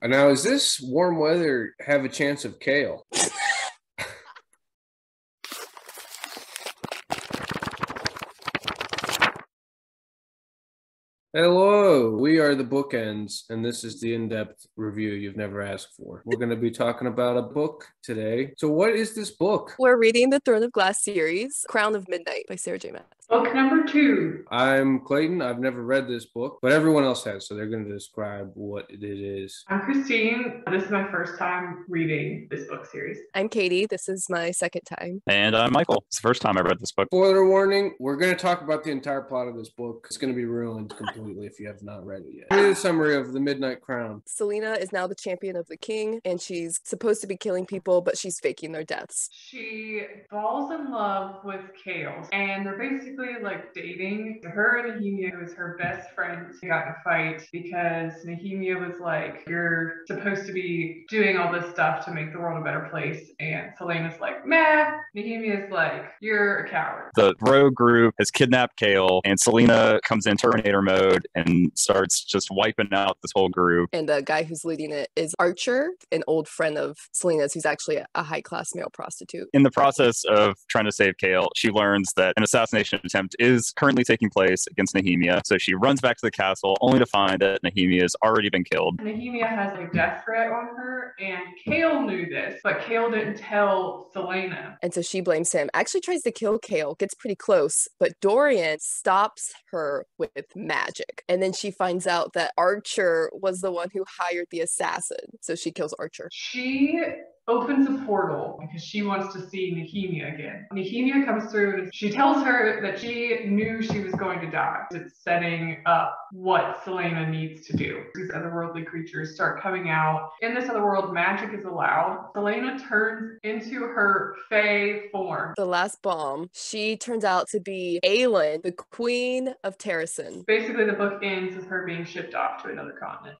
Now, is this warm weather have a chance of kale? Hello, we are the Bookends, and this is the in-depth review you've never asked for. We're going to be talking about a book today. So what is this book? We're reading the Throne of Glass series, Crown of Midnight by Sarah J. Maas. Book number 2. I'm Clayton. I've never read this book, but everyone else has, so they're going to describe what it is. I'm Christine. This is my first time reading this book series. I'm Katie. This is my second time. And I'm Michael. It's the first time I read this book. Spoiler warning, we're going to talk about the entire plot of this book. It's going to be ruined completely if you have not read it yet. Give me the summary of the Midnight Crown. Selena is now the champion of the king, and she's supposed to be killing people, but she's faking their deaths. She falls in love with Kale, and they're basically like dating. Her and Nehemia, who is her best friend, got in a fight because Nehemia was like, "You're supposed to be doing all this stuff to make the world a better place," and Selena's like, "Meh." Nehemia's like, "You're a coward." The rogue group has kidnapped Kale, and Selena comes in Terminator mode and starts just wiping out this whole group. And the guy who's leading it is Archer, an old friend of Selena's, who's actually a high-class male prostitute. In the process of trying to save Kale, she learns that an assassination attempt is currently taking place against Nehemia. So she runs back to the castle only to find that Nehemia has already been killed. Nehemia has a death threat on her, and Kale knew this, but Kale didn't tell Selena. And so she blames him. Actually tries to kill Kale, gets pretty close, but Dorian stops her with magic. And then she finds out that Archer was the one who hired the assassin. So she kills Archer. She opens a portal because she wants to see Nehemia again. Nehemia comes through and she tells her that she knew she was going to die. It's setting up what Selena needs to do. These otherworldly creatures start coming out. In this other world, magic is allowed. Selena turns into her Fae form. The last bomb, she turns out to be Aelin, the queen of Terrasen. Basically, the book ends with her being shipped off to another continent.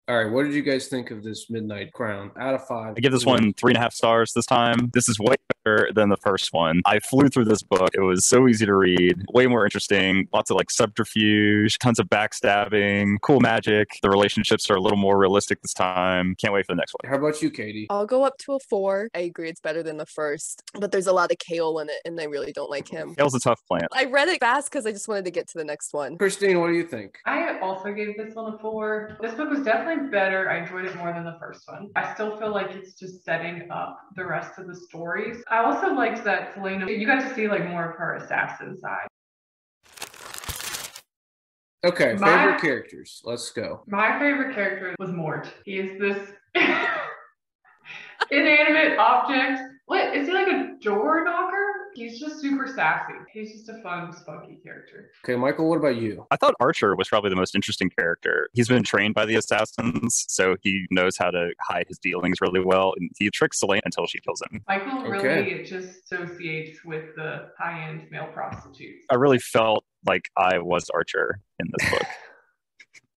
All right, what did you guys think of this Midnight Crown? Out of 5. I give this one 3.5 stars this time. This is way better than the first one. I flew through this book. It was so easy to read, way more interesting. Lots of like subterfuge, tons of backstabbing, cool magic. The relationships are a little more realistic this time. Can't wait for the next one. How about you, Katie? I'll go up to a 4. I agree it's better than the first, but there's a lot of Kale in it, and I really don't like him. Kale's a tough plant. I read it fast because I just wanted to get to the next one. Christine, what do you think? I also gave this one a 4. This book was definitely better. I enjoyed it more than the first one. I still feel like it's just setting up the rest of the stories. I also liked that Selena, you got to see like more of her assassin side. Okay, favorite characters. Let's go. My favorite character was Mort. He is this inanimate object. What? Is he like a door knocker? He's just super sassy. He's just a fun, spunky character. Okay, Michael, what about you? I thought Archer was probably the most interesting character. He's been trained by the assassins, so he knows how to hide his dealings really well, and he tricks Selena until she kills him. Michael really just associates with the high-end male prostitutes. I really felt like I was Archer in this book.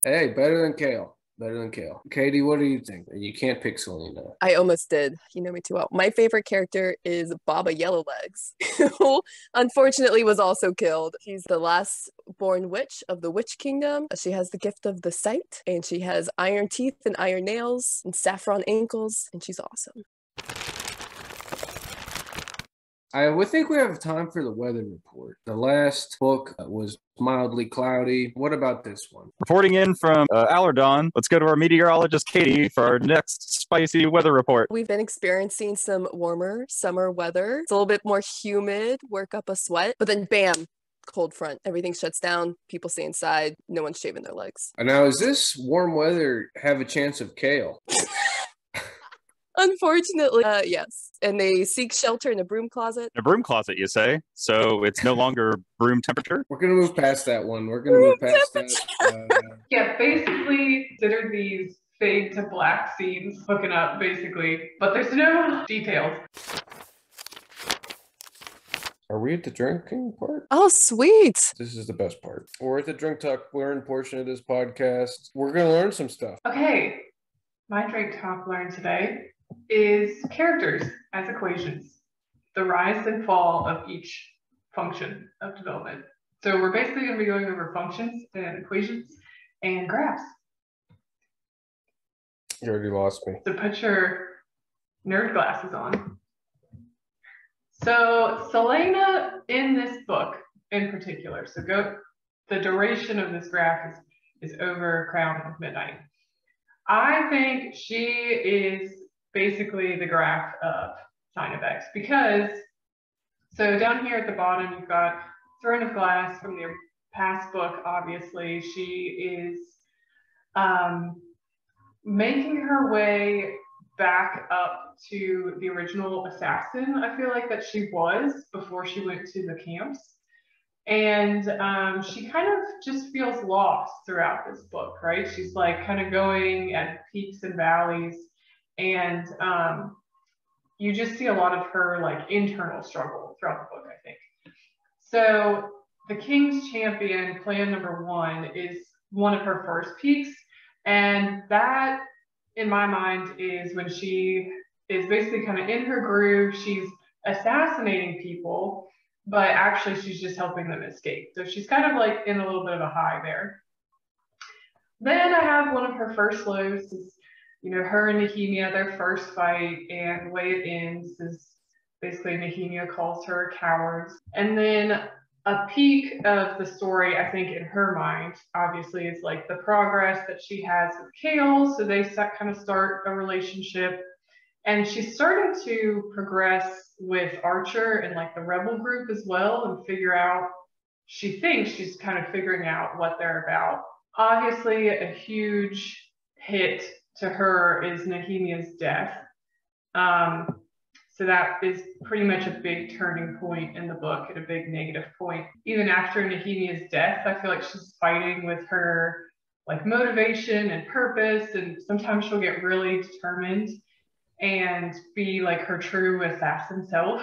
Hey, better than Kale. Better than Kale. Katie, what do you think? You can't pick Selena. I almost did. You know me too well. My favorite character is Baba Yellowlegs, who unfortunately was also killed. She's the last born witch of the Witch Kingdom. She has the gift of the sight, and she has iron teeth and iron nails and saffron ankles, and she's awesome. I would think we have time for the weather report. The last book was mildly cloudy. What about this one? Reporting in from Alardon, let's go to our meteorologist, Katie, for our next spicy weather report. We've been experiencing some warmer summer weather. It's a little bit more humid, work up a sweat, but then bam, cold front. Everything shuts down. People stay inside. No one's shaving their legs. Now, is this warm weather have a chance of kale? Unfortunately, yes. And they seek shelter in a broom closet. A broom closet, you say? So it's no longer broom temperature? We're going to move past that one. We're going to move past that. Yeah, basically consider these fade to black scenes hooking up, basically. But there's no details. Are we at the drinking part? Oh, sweet. This is the best part. We're at the Drink Talk Learn portion of this podcast. We're going to learn some stuff. Okay, my Drink Talk Learn today is characters as equations, the rise and fall of each function of development. So we're basically going to be going over functions and equations and graphs. You already lost me. So put your nerd glasses on. So Selena in this book in particular, the duration of this graph is over Crown of Midnight. I think she is basically the graph of Sign of X because, so down here at the bottom, you've got Throne of Glass from the past book, obviously. She is making her way back up to the original assassin, I feel like that she was before she went to the camps. And she kind of just feels lost throughout this book, right? She's like kind of going at peaks and valleys. And you just see a lot of her like internal struggle throughout the book, I think. So the King's Champion, plan number 1, is one of her first peaks. And that, in my mind, is when she is basically kind of in her groove. She's assassinating people, but actually she's just helping them escape. So she's kind of like in a little bit of a high there. Then I have one of her first lows is, you know, her and Nehemia, their first fight, and the way it ends is basically Nehemia calls her a coward. And then a peak of the story, I think, in her mind, obviously, is like the progress that she has with Kale. So they kind of start a relationship. And she's starting to progress with Archer and like the rebel group as well and figure out, she thinks she's kind of figuring out what they're about. Obviously, a huge hit to her is Nehemia's death. So that is pretty much a big turning point in the book and a big negative point. Even after Nehemia's death, I feel like she's fighting with her like motivation and purpose, and sometimes she'll get really determined and be like her true assassin self.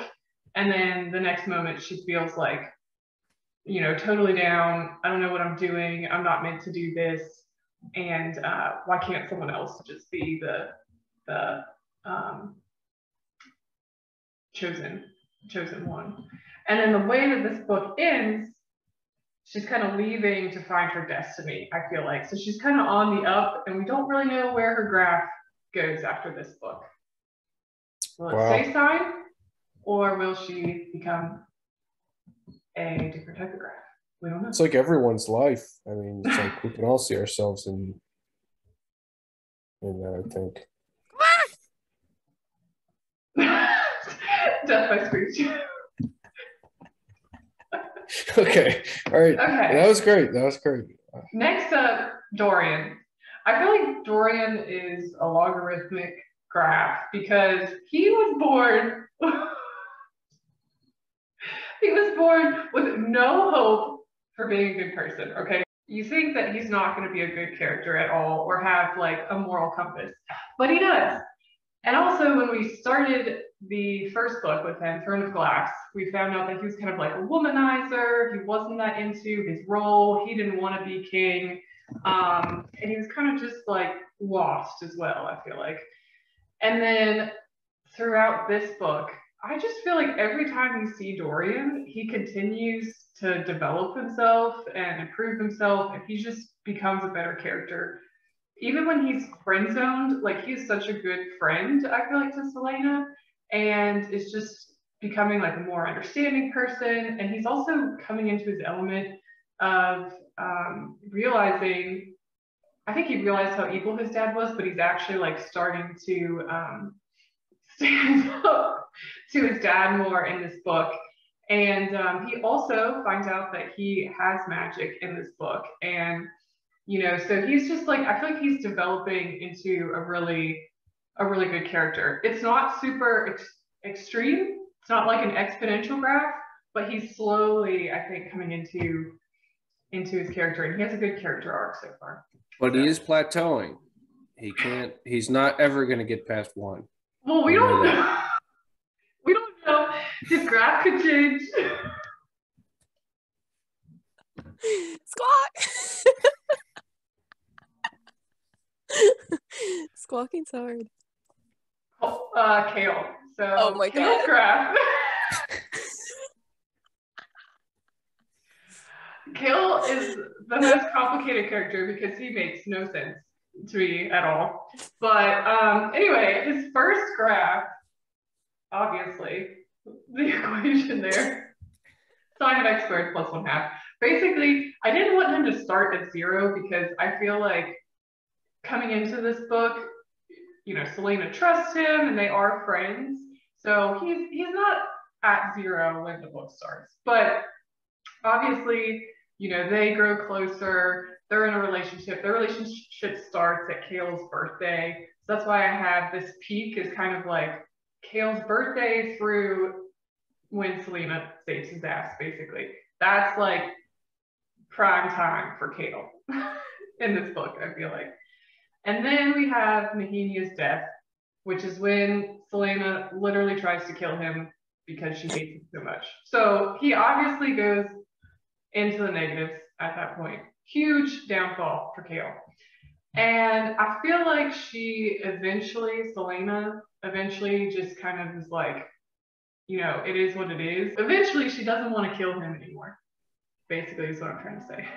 And then the next moment she feels like, you know, totally down. I don't know what I'm doing. I'm not meant to do this. And why can't someone else just be the chosen one? And then the way that this book ends, she's kind of leaving to find her destiny, I feel like. So she's kind of on the up, and we don't really know where her graph goes after this book. Will it stay sign, or will she become a different type of graph? We don't know. It's like everyone's life. I mean, it's like we can all see ourselves in that, I think. Death by screech. Okay. All right. Okay. That was great. Next up, Dorian. I feel like Dorian is a logarithmic graph because he was born with no hope for being a good person, okay? You think that he's not going to be a good character at all or have like a moral compass, but he does. And also, when we started the first book with him, Throne of Glass, we found out that he was kind of like a womanizer. He wasn't that into his role. He didn't want to be king. And he was kind of just like lost as well, I feel like. And then throughout this book, I just feel like every time you see Dorian, he continues to develop himself and improve himself, and he just becomes a better character. Even when he's friend zoned, like he's such a good friend, I feel like, to Selena, and is just becoming like a more understanding person. And he's also coming into his element of realizing, I think he realized how evil his dad was, but he's actually like starting to stand up to his dad more in this book. And he also finds out that he has magic in this book. And you know, so he's just like, I feel like he's developing into a really good character. It's not super extreme. It's not like an exponential graph, but he's slowly, I think, coming into his character, and he has a good character arc so far. But he is plateauing. He's not ever going to get past 1. Well, we don't know. We don't know. His graph could change. Squawk! Squawking's hard. Kale. So, oh my Kale's God. graph. Kale is the most complicated character because he makes no sense. to me at all. But anyway, his first graph, obviously, the equation there, sine of x squared plus 1/2. Basically, I didn't want him to start at 0 because I feel like coming into this book, you know, Selena trusts him and they are friends. So he's not at 0 when the book starts. But obviously, you know, they grow closer. They're in a relationship. Their relationship starts at Kale's birthday. So that's why I have this peak is kind of like Kale's birthday through when Selena saves his ass, basically. That's like prime time for Kale in this book, I feel like. And then we have Nehemia's death, which is when Selena literally tries to kill him because she hates him so much. So he obviously goes into the negatives at that point. Huge downfall for Kale. And I feel like Selena eventually just kind of is like, you know, it is what it is. Eventually she doesn't want to kill him anymore, basically is what I'm trying to say.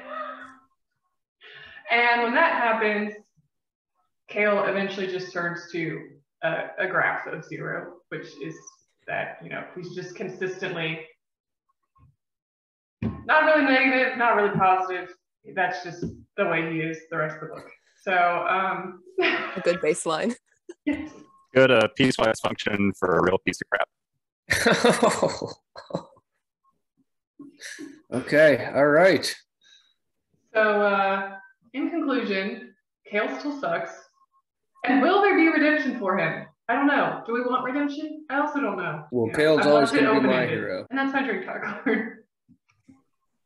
And when that happens, Kale eventually just turns to a graph of 0, which is that, you know, he's just consistently not really negative, not really positive. That's just the way he is the rest of the book. So, a good baseline. Yes. Good piecewise function for a real piece of crap. Okay, all right. So, in conclusion, Kale still sucks. And will there be redemption for him? I don't know. Do we want redemption? I also don't know. Well, You know, Kale's I've always left it going to be my open-ended. hero. And that's my drink talk card.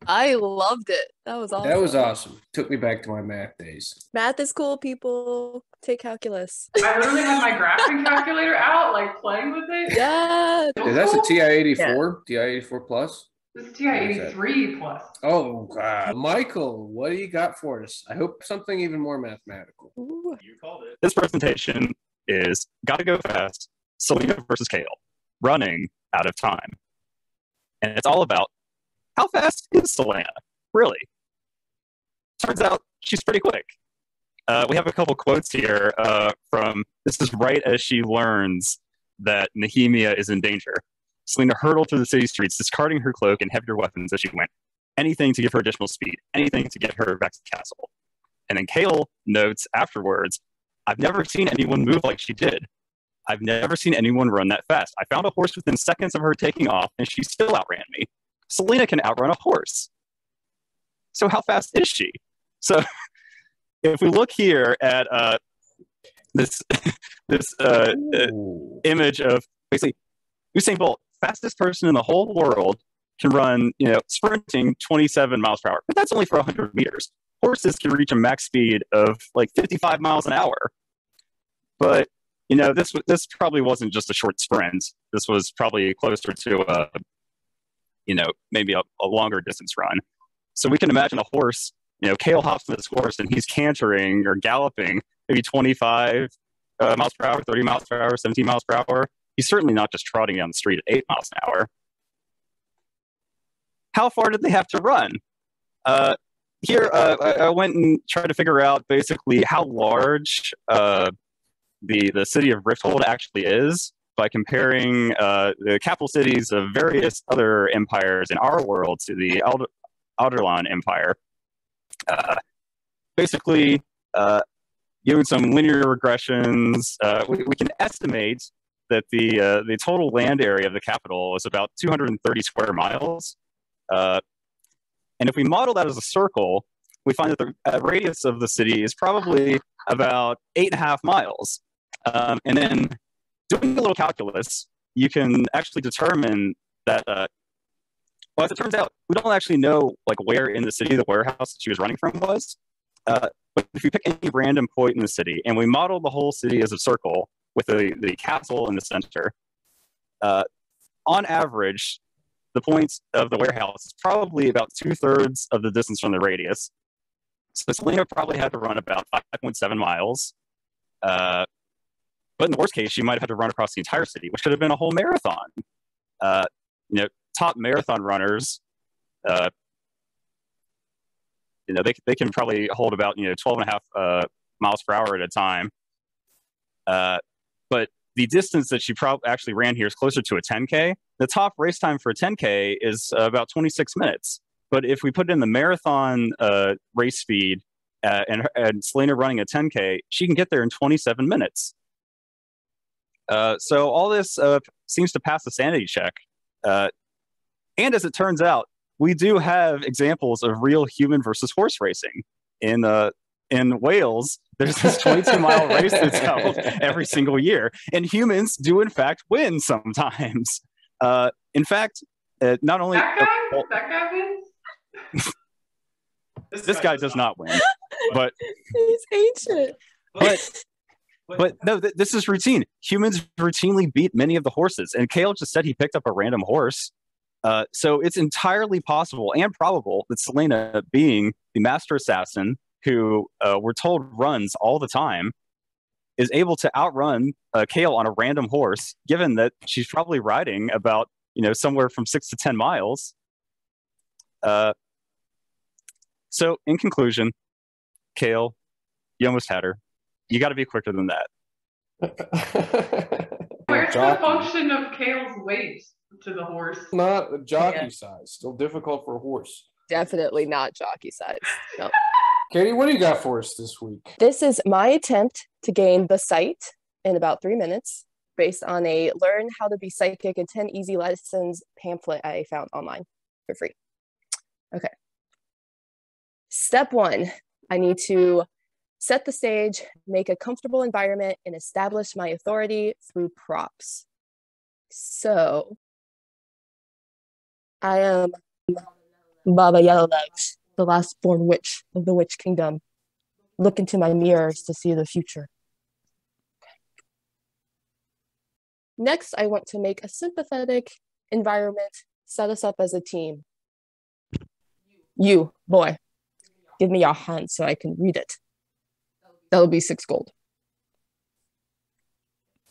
I loved it. That was awesome. That was awesome. Took me back to my math days. Math is cool, people. Take calculus. I literally had my graphing calculator out, like playing with it. Yeah. Dude, that's a TI-84? TI-84 plus? This is TI-83 plus. Oh, God. Michael, what do you got for us? I hope something even more mathematical. Ooh. You called it. This presentation is Gotta Go Fast, Selena versus Kale, running out of time. And it's all about how fast is Selena, really? Turns out she's pretty quick. We have a couple quotes here from, this is right as she learns that Nehemia is in danger. Selena hurtled through the city streets, discarding her cloak and heavier weapons as she went. Anything to give her additional speed, anything to get her back to the castle. And then Kale notes afterwards, I've never seen anyone move like she did. I've never seen anyone run that fast. I found a horse within seconds of her taking off, and she still outran me. Selena can outrun a horse. So how fast is she? So if we look here at this image of basically Usain Bolt, fastest person in the whole world, can run, you know, sprinting 27 miles per hour, but that's only for 100 meters. Horses can reach a max speed of like 55 miles an hour. But, you know, this probably wasn't just a short sprint. This was probably closer to you know, maybe a longer distance run. So we can imagine a horse, you know, Kale hops on this horse and he's cantering or galloping maybe 25 miles per hour, 30 miles per hour, 17 miles per hour. He's certainly not just trotting down the street at 8 miles an hour. How far did they have to run? Here, I went and tried to figure out basically how large the city of Rifthold actually is by comparing the capital cities of various other empires in our world to the Alderlaan Empire. Basically, given some linear regressions, we can estimate that the total land area of the capital is about 230 square miles. And if we model that as a circle, we find that the radius of the city is probably about 8.5 miles. And then doing a little calculus, you can actually determine that, well, as it turns out, we don't actually know like where in the city the warehouse that she was running from was. But if we pick any random point in the city and we model the whole city as a circle with the castle in the center, on average, the point of the warehouse is probably about 2/3 of the distance from the radius. So Selena probably had to run about 5.7 miles. But in the worst case, she might have had to run across the entire city, which could have been a whole marathon. You know, top marathon runners, you know, they can probably hold about, you know, 12.5 miles per hour at a time. But the distance that she actually ran here is closer to a 10K. The top race time for a 10K is about 26 minutes. But if we put in the marathon race speed and Selena running a 10K, she can get there in 27 minutes. So all this seems to pass the sanity check. And as it turns out, we do have examples of real human versus horse racing. In Wales, there's this 22-mile race that's held every single year, and humans do in fact win sometimes. In fact, not only that guy wins. This guy does not win, but he's ancient. But no, this is routine. Humans routinely beat many of the horses, and Kale just said he picked up a random horse. So it's entirely possible and probable that Selena, being the master assassin who we're told runs all the time, is able to outrun Kale on a random horse, given that she's probably riding about, somewhere from 6 to 10 miles. So in conclusion, Kale, you almost had her. You got to be quicker than that. Where's the function of Kale's weight to the horse? Not a jockey size. Still difficult for a horse. Definitely not jockey size. No. Katie, what do you got for us this week? This is my attempt to gain the sight in about 3 minutes based on a Learn How to Be Psychic in 10 Easy Lessons pamphlet I found online for free. Okay. Step 1, I need to set the stage, make a comfortable environment, and establish my authority through props. So, I am Baba Yellowlegs, the last born witch of the Witch Kingdom. Look into my mirrors to see the future. Next, I want to make a sympathetic environment, set us up as a team. You, boy, give me your hand so I can read it. That'll be 6 gold.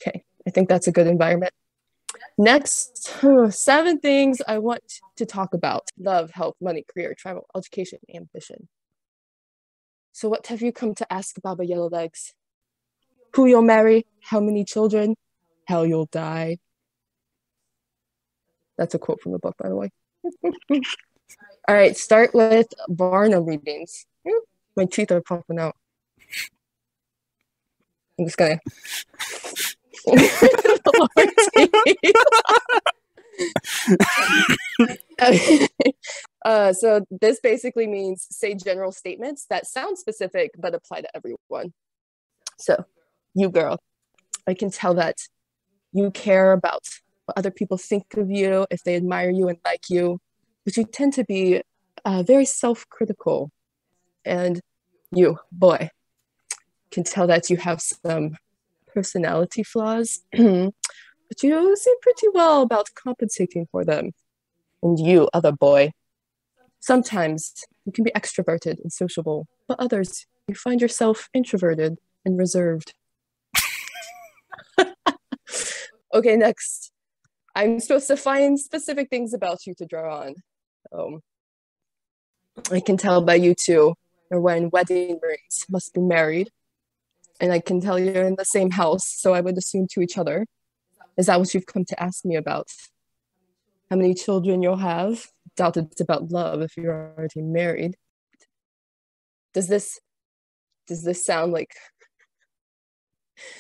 Okay, I think that's a good environment. Next, 7 things I want to talk about. Love, health, money, career, travel, education, ambition. So what have you come to ask Baba Yellowlegs? Who you'll marry, how many children, how you'll die. That's a quote from the book, by the way. All right, start with Barnum readings. My teeth are popping out. I'm just gonna. So this basically means say general statements that sound specific but apply to everyone. So, you girl, I can tell that you care about what other people think of you, if they admire you and like you, but you tend to be very self-critical. And you, boy, can tell that you have some personality flaws, but you seem pretty well about compensating for them. And you, other boy, sometimes you can be extroverted and sociable, but others, you find yourself introverted and reserved. Okay, next. I'm supposed to find specific things about you to draw on. I can tell by you two, you're wearing wedding rings, must be married. And I can tell you're in the same house, so I would assume to each other. Is that what you've come to ask me about? How many children you'll have? Doubt it's about love if you're already married. Does this sound like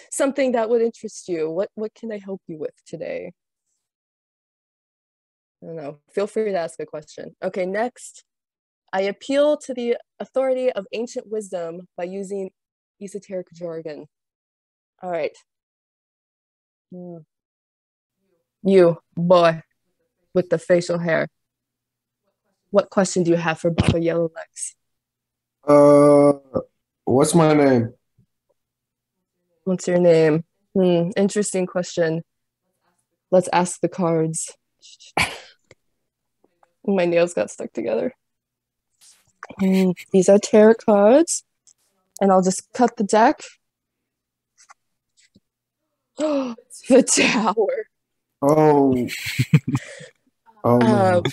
something that would interest you? What can I help you with today? I don't know. Feel free to ask a question. Okay, next. I appeal to the authority of ancient wisdom by using esoteric jargon. All right. You, boy, with the facial hair. What question do you have for Baba Yellowlegs? What's my name? What's your name? Interesting question. Let's ask the cards. My nails got stuck together. These are tarot cards. And I'll just cut the deck. The Tower. Oh. Oh.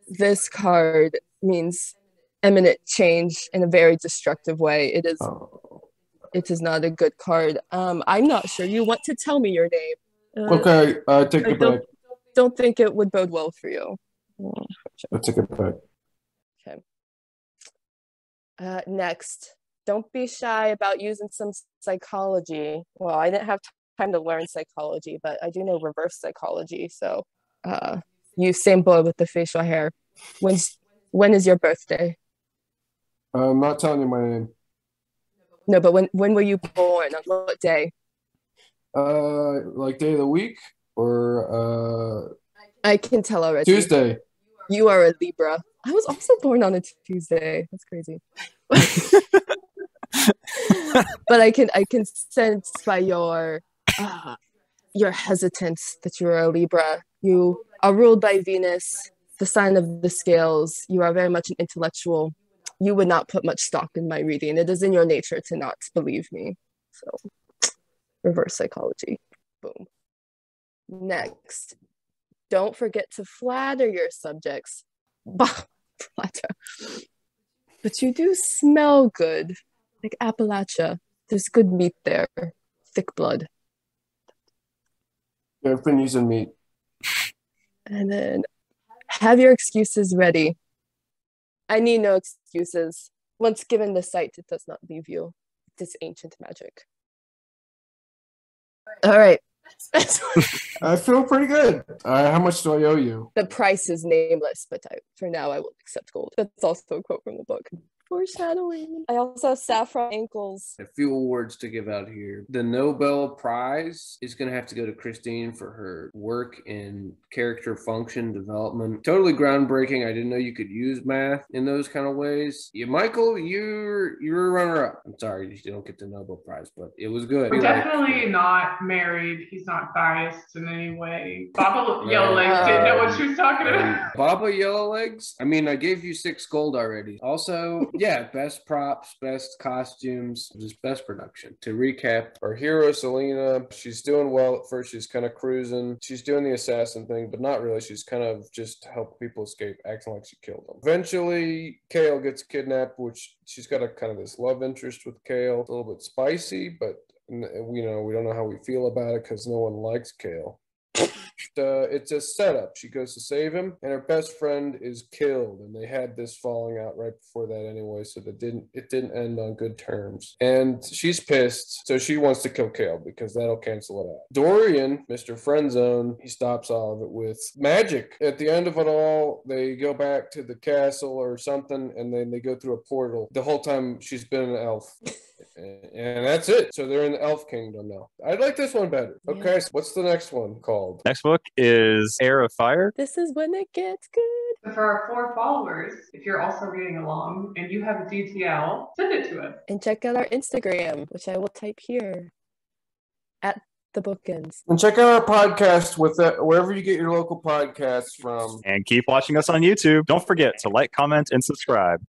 This card means imminent change in a very destructive way. It is It is not a good card. I'm not sure. You want to tell me your name. Okay, take it back. Don't think it would bode well for you. I take it back. Okay. Next, don't be shy about using some psychology. Well, I didn't have time to learn psychology, but I do know reverse psychology. So, you same boy with the facial hair. When is your birthday? I'm not telling you my name. No, but when were you born? On what day? Like day of the week or I can tell already. Tuesday. You are a Libra. I was also born on a Tuesday. That's crazy. But I can sense by your hesitance that you are a Libra. You are ruled by Venus, the sign of the scales. You are very much an intellectual. You would not put much stock in my reading. It is in your nature to not believe me. So, reverse psychology. Boom. Next, don't forget to flatter your subjects. Flatter. But you do smell good, like Appalachia. There's good meat there, thick blood. Yeah, I've been using meat. And then have your excuses ready. I need no excuses. Once given the sight, it does not leave you. It is ancient magic. All right. I feel pretty good. How much do I owe you? The price is nameless, but for now I will accept gold. That's also a quote from the book. Foreshadowing. I also have saffron ankles. A few awards to give out here. The Nobel Prize is going to have to go to Christine for her work in character function development. Totally groundbreaking. I didn't know you could use math in those kind of ways. Yeah, Michael, you're a runner-up. I'm sorry you don't get the Nobel Prize, but it was good. We're definitely not married. He's not biased in any way. Baba Yellowlegs didn't know what she was talking about. Baba Yellowlegs. I mean, I gave you 6 gold already. Also, yeah, best props, best costumes, just best production. To recap, our hero, Selena, she's doing well at first. She's kind of cruising. She's doing the assassin thing, but not really. She's kind of just helping people escape, acting like she killed them. Eventually, Kale gets kidnapped, which she's got a kind of this love interest with Kale. It's a little bit spicy, but we don't know how we feel about it because no one likes Kale. It's a setup. She goes to save him, and her best friend is killed, and they had this falling out right before that anyway, so it didn't end on good terms. And she's pissed, so she wants to kill Kale because that'll cancel it out. Dorian, Mr. Friendzone, he stops all of it with magic. At the end of it all, they go back to the castle or something, and then they go through a portal. The whole time she's been an elf. And that's it. So they're in the Elf Kingdom now. I like this one better. Okay, so what's the next one called? Next book is Heir of Fire. This is when it gets good. For our 4 followers, if you're also reading along and you have a DTL, send it to us. And check out our Instagram, which I will type here. At the bookends. And check out our podcast with wherever you get your local podcasts from. And keep watching us on YouTube. Don't forget to like, comment, and subscribe.